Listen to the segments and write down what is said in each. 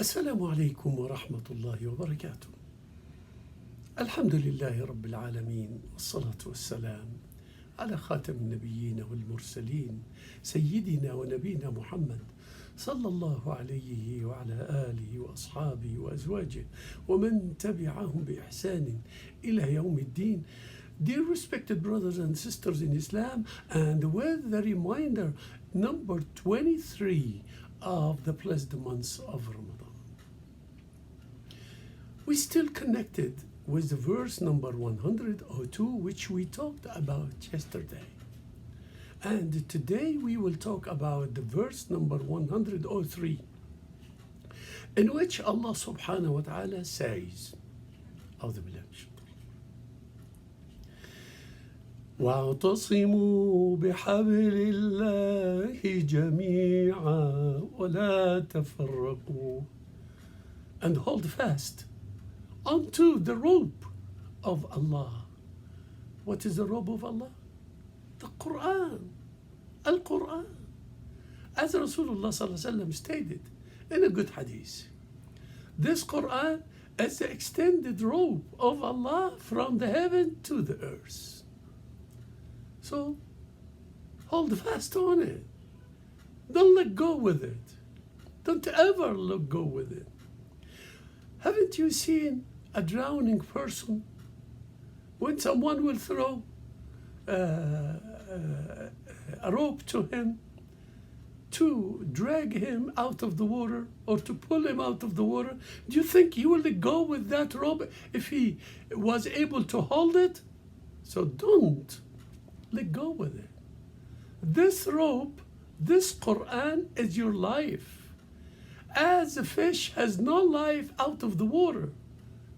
السلام عليكم ورحمة الله وبركاته. الحمد لله رب العالمين، والصلاة والسلام على خاتم النبيين والمرسلين سيدنا ونبينا محمد صلى الله عليه وعلى آله وأصحابه وأزواجه ومن تبعهم بإحسان إلى يوم الدين. Dear respected brothers and sisters in Islam, and with the reminder number 23 of the blessed months of Ramadan. We still connected with the verse number 102, which we talked about yesterday. And today we will talk about the verse number 103, in which Allah subhanahu wa ta'ala says, أعوذ بالله من الشيطان واعتصموا بحبل الله جميعا ولا تفرقوا, and hold fast onto the rope of Allah. What is the rope of Allah? The Quran. Al-Quran. As Rasulullah sallallahu alaihi wasallam stated in a good hadith, this Quran is the extended rope of Allah from the heaven to the earth. So hold fast on it. Don't let go with it. Don't ever let go with it. Haven't you seen a drowning person? When someone will throw a rope to him to drag him out of the water or to pull him out of the water, do you think he will let go with that rope if he was able to hold it? So don't let go with it. This rope, this Quran is your life. As a fish has no life out of the water,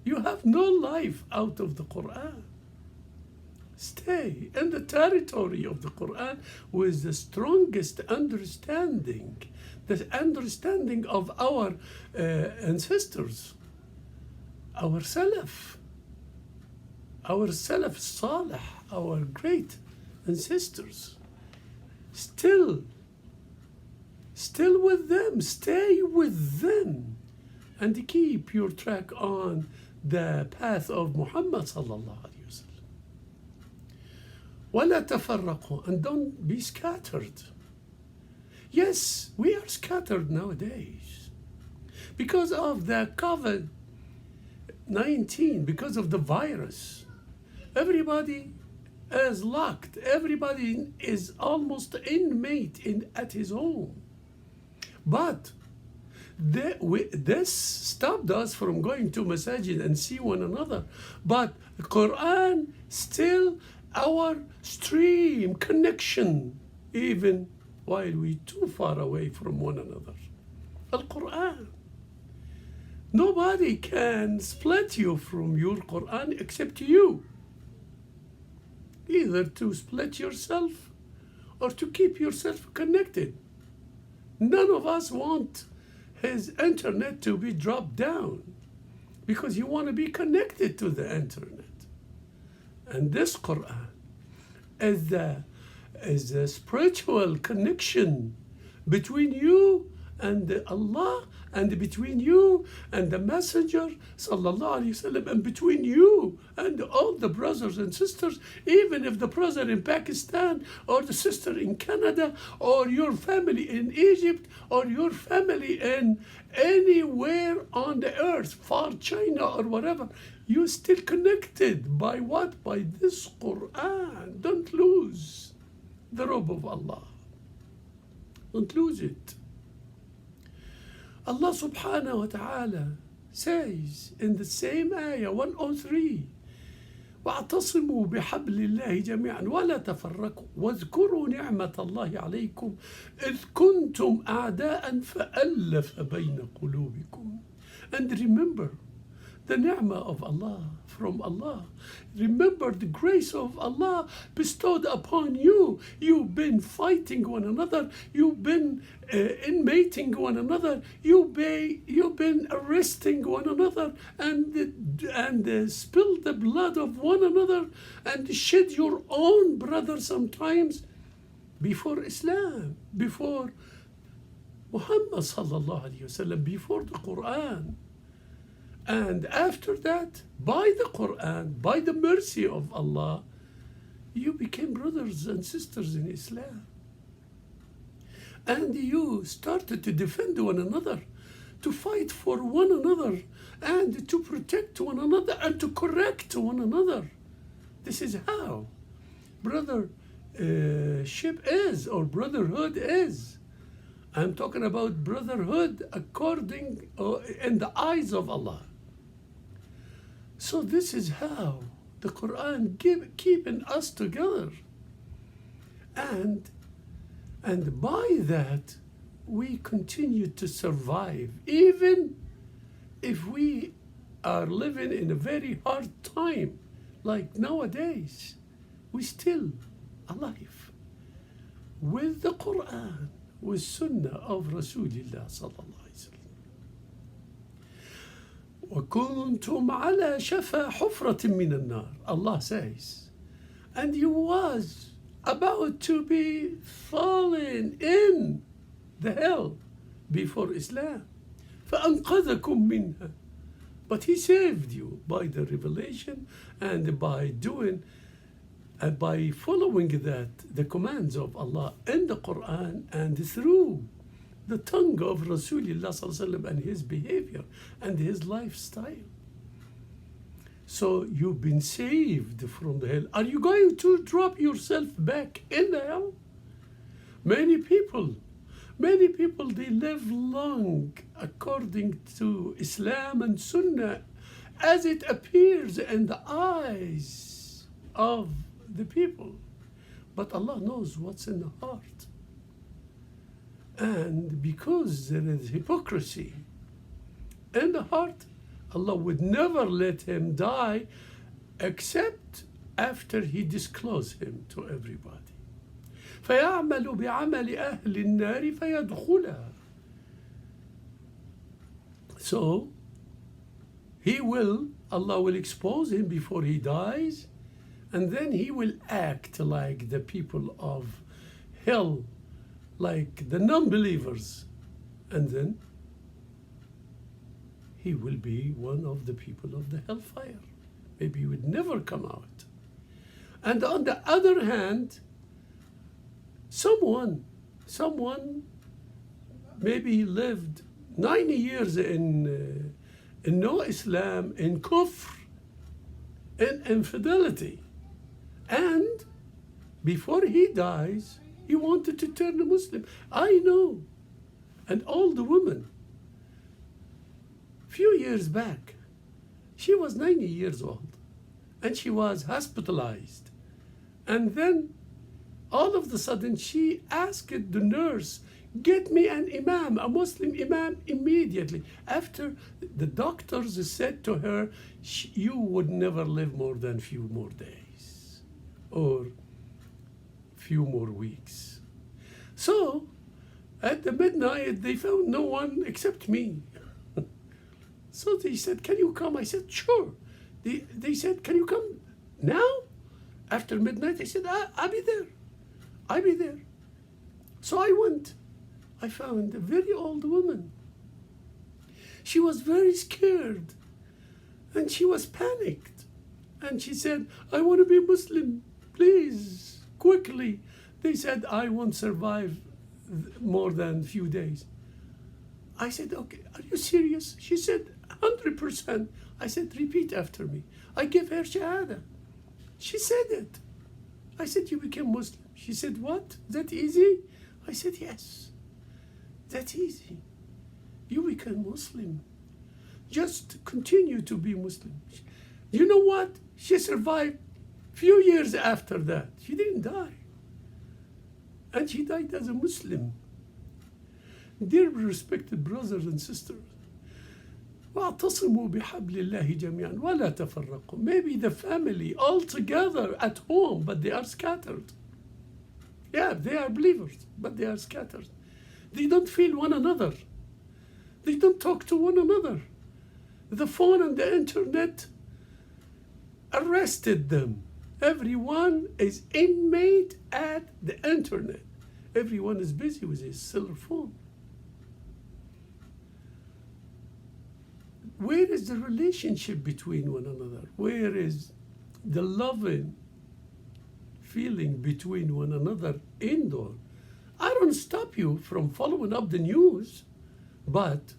you have no life out of the Quran. Stay in the territory of the Quran with the strongest understanding, the understanding of our ancestors, our Salaf Salih, our great ancestors. Still with them, stay with them, and keep your track on the path of Muhammad sallallahu alaihi wasallam. وَلَا تَفَرَّقُوا, and don't be scattered. Yes, we are scattered nowadays because of the COVID-19, because of the virus. Everybody is locked. Everybody is almost inmate at his home. But this stopped us from going to masajid and see one another. But the Quran still our stream connection, even while we're too far away from one another. Al-Quran. Nobody can split you from your Quran except you. Either to split yourself or to keep yourself connected. None of us want his internet to be dropped down because you want to be connected to the internet. And this Quran is the spiritual connection between you and Allah, and between you and the Messenger sallallahu alaihi wasallam, and between you and all the brothers and sisters, even if the brother in Pakistan or the sister in Canada or your family in Egypt or your family in anywhere on the earth, far China or whatever, you still connected by what? By this Quran. Don't lose the robe of Allah. Don't lose it. Allah subhanahu wa ta'ala says in the same ayah 103, واعتصموا بحبل الله جميعا ولا تفرقوا واذكروا نعمة الله عليكم إذ كنتم أعداء فألف بين قلوبكم. And remember the ni'mah of Allah, from Allah. Remember the grace of Allah bestowed upon you. You've been fighting one another. You've been inmating one another. You've been arresting one another and spilled the blood of one another and shed your own brother sometimes before Islam, before Muhammad sallallahu alayhi wasallam before the Quran. And after that, by the Quran, by the mercy of Allah, you became brothers and sisters in Islam. And you started to defend one another, to fight for one another, and to protect one another, and to correct one another. This is how brothership is, or brotherhood is. I'm talking about brotherhood according in the eyes of Allah. So this is how the Quran keeping us together. And by that, we continue to survive, even if we are living in a very hard time, like nowadays, we still alive with the Quran, with Sunnah of Rasulullah sallallahu alaihi wasallam. وَكُنْتُمْ عَلَى شَفَا حُفْرَةٍ مِّنَ النَّارِ. Allah says, and you was about to be fallen in the hell before Islam. فَأَنْقَذَكُم مِّنْهَا. But He saved you by the revelation and by following the commands of Allah in the Quran and through the tongue of Rasulullah sallallahu alaihi wasallam and his behavior and his lifestyle. So you've been saved from the hell. Are you going to drop yourself back in the hell? Many people, they live long according to Islam and Sunnah as it appears in the eyes of the people. But Allah knows what's in the heart. And because there is hypocrisy in the heart, Allah would never let him die except after He disclosed him to everybody. فَيَعْمَلُ بِعَمَلِ أَهْلِ النَّارِ فَيَدْخُلَهَا. So, Allah will expose him before he dies, and then he will act like the people of hell, like the non-believers, and then he will be one of the people of the hellfire. Maybe he would never come out. And on the other hand, someone maybe lived 90 years in no Islam, in kufr, in infidelity, and before he dies, he wanted to turn a Muslim. I know an old woman, few years back, she was 90 years old, and she was hospitalized. And then, all of a sudden, she asked the nurse, get me an imam, a Muslim imam, immediately. After the doctors said to her, you would never live more than few more days, or few more weeks. So, at the midnight, they found no one except me. So they said, can you come? I said, sure. They said, can you come now? After midnight, I said, I'll be there. I'll be there. So I went. I found a very old woman. She was very scared, and she was panicked. And she said, I want to be Muslim, please, quickly. They said, I won't survive more than a few days. I said, okay, are you serious? She said, 100%. I said, repeat after me. I gave her shahada. She said it. I said, you became Muslim. She said, what? That easy? I said, yes. That's easy. You become Muslim. Just continue to be Muslim. You know what? She survived few years after that. She didn't die. And she died as a Muslim. Dear respected brothers and sisters, وَاعْتَصِمُوا بِحَبْلِ اللَّهِ جَمِيعًا وَلَا تَفَرَّقُوا. Maybe the family all together at home, but they are scattered. Yeah, they are believers, but they are scattered. They don't feel one another. They don't talk to one another. The phone and the internet arrested them. Everyone is inmate at the internet. Everyone is busy with his cell phone. Where is the relationship between one another? Where is the loving feeling between one another indoor? I don't stop you from following up the news, but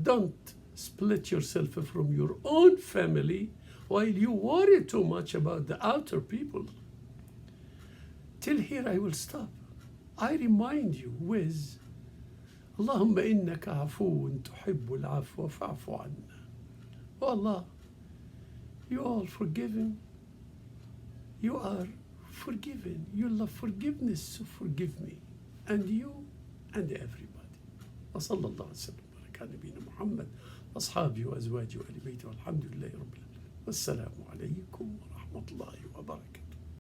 don't split yourself from your own family while you worry too much about the outer people. Till here I will stop. I remind you with اللهم إنك عفو تحب العفو فاعف عنا. Oh Allah, you are forgiven. You are forgiven. You love forgiveness, so forgive me. And you and everybody. وصلى الله وسلم وبارك على نبينا محمد أصحابه وأزواجه وآل بيته والحمد لله رب العالمين. والسلام عليكم ورحمة الله وبركاته.